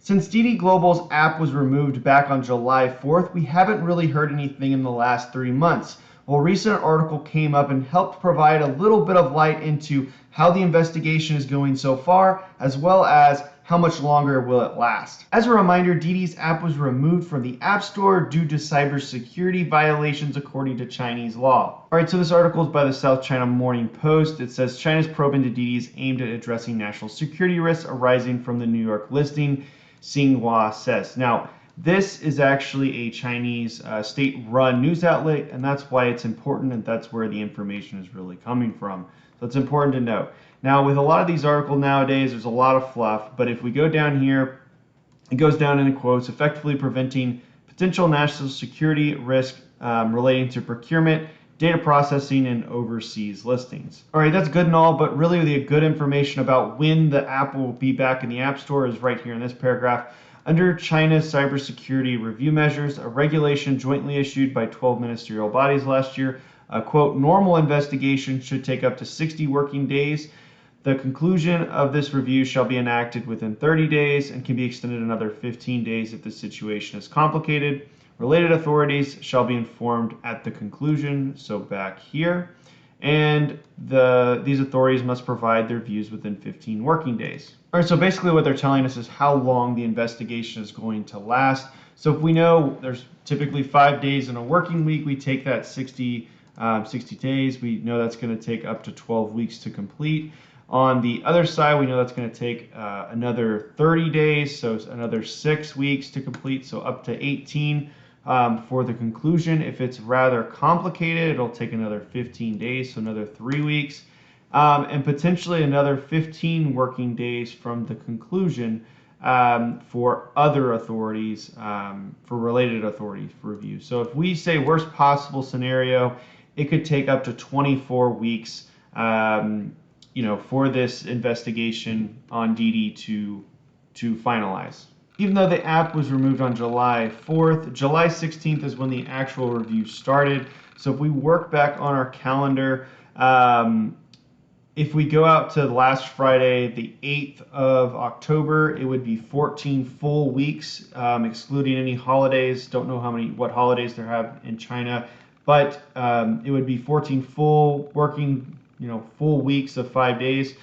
Since Didi Global's app was removed back on July 4th, we haven't really heard anything in the last 3 months. Well, a recent article came up and helped provide a little bit of light into how the investigation is going so far, as well as how much longer will it last. As a reminder, Didi's app was removed from the App Store due to cybersecurity violations according to Chinese law. Alright, so this article is by the South China Morning Post. It says China's probe into Didi is aimed at addressing national security risks arising from the New York listing, Xinhua says. Now, this is actually a Chinese state-run news outlet, and that's why it's important, and that's where the information is really coming from. So it's important to know. Now, with a lot of these articles nowadays, there's a lot of fluff, but if we go down here, it goes down in quotes, effectively preventing potential national security risk relating to procurement, data processing, and overseas listings. All right, that's good and all, but really the good information about when the app will be back in the App Store is right here in this paragraph. Under China's cybersecurity review measures, a regulation jointly issued by 12 ministerial bodies last year, a quote, normal investigation should take up to 60 working days. The conclusion of this review shall be enacted within 30 days and can be extended another 15 days if the situation is complicated. Related authorities shall be informed at the conclusion, so back here, and these authorities must provide their views within 15 working days. All right, so basically what they're telling us is how long the investigation is going to last. So if we know there's typically 5 days in a working week, we take that 60 days. We know that's going to take up to 12 weeks to complete. On the other side, we know that's going to take another 30 days, so another 6 weeks to complete, so up to 18 for the conclusion. If it's rather complicated, it'll take another 15 days, so another 3 weeks, and potentially another 15 working days from the conclusion for other authorities, for related authorities for review. So if we say worst possible scenario, it could take up to 24 weeks for this investigation on Didi to finalize. Even though the app was removed on July 4th, July 16th is when the actual review started. So if we work back on our calendar, if we go out to last Friday, the 8th of October, it would be 14 full weeks, excluding any holidays. Don't know what holidays they have in China, but it would be 14 full working full weeks of 5 days.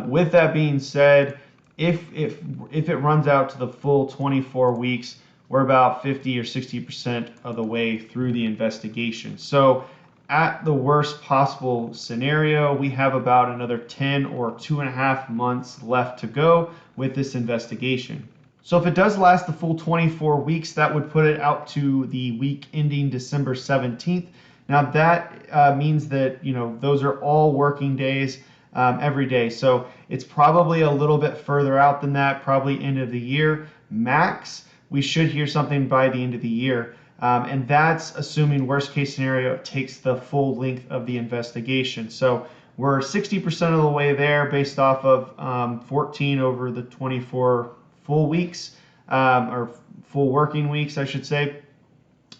With that being said, if it runs out to the full 24 weeks, we're about 50 or 60% of the way through the investigation. So at the worst possible scenario, we have about another 10 or 2.5 months left to go with this investigation. So if it does last the full 24 weeks, that would put it out to the week ending December 17th. Now that means that those are all working days every day. So it's probably a little bit further out than that, probably end of the year max. We should hear something by the end of the year, and that's assuming worst case scenario it takes the full length of the investigation. So we're 60% of the way there based off of 14 over the 24 full weeks, or full working weeks, I should say.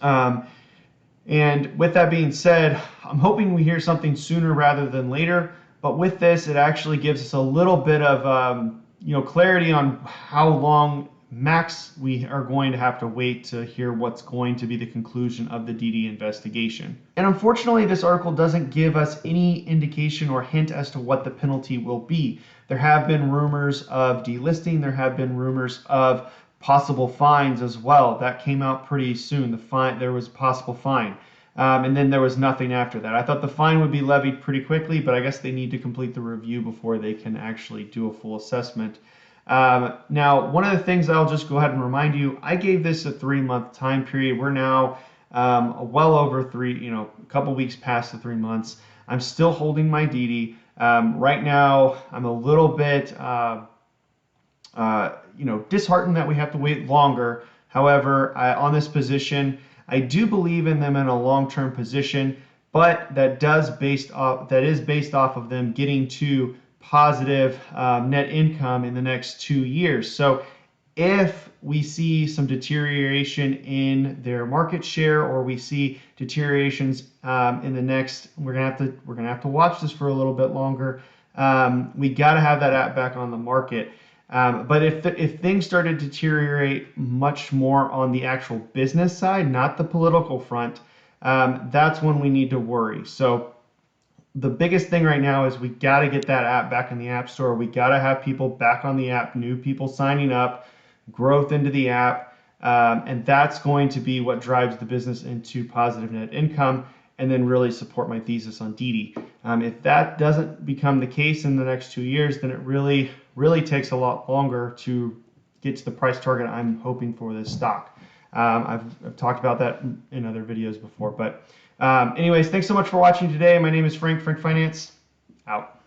And with that being said, I'm hoping we hear something sooner rather than later. But with this, it actually gives us a little bit of clarity on how long max we are going to have to wait to hear what's going to be the conclusion of the Didi investigation. And unfortunately, this article doesn't give us any indication or hint as to what the penalty will be. There have been rumors of delisting. There have been rumors of possible fines as well. That came out pretty soon. There was a possible fine. And then there was nothing after that. I thought the fine would be levied pretty quickly, but I guess they need to complete the review before they can actually do a full assessment. Now, one of the things I'll just go ahead and remind you, I gave this a 3-month time period. We're now well over a couple weeks past the 3 months. I'm still holding my Didi. Right now, I'm a little bit disheartened that we have to wait longer. However, on this position, I do believe in them in a long-term position, but that is based off of them getting to positive net income in the next 2 years. So if we see some deterioration in their market share, or we see deteriorations in the next, we're gonna have to watch this for a little bit longer. We got to have that app back on the market. But if things start to deteriorate much more on the actual business side, not the political front, that's when we need to worry. So the biggest thing right now is we got to get that app back in the App Store. We got to have people back on the app, new people signing up, growth into the app, and that's going to be what drives the business into positive net income and then really support my thesis on Didi. If that doesn't become the case in the next 2 years, then it really takes a lot longer to get to the price target I'm hoping for this stock. I've talked about that in other videos before. But anyways, thanks so much for watching today. My name is Frank Finance, out.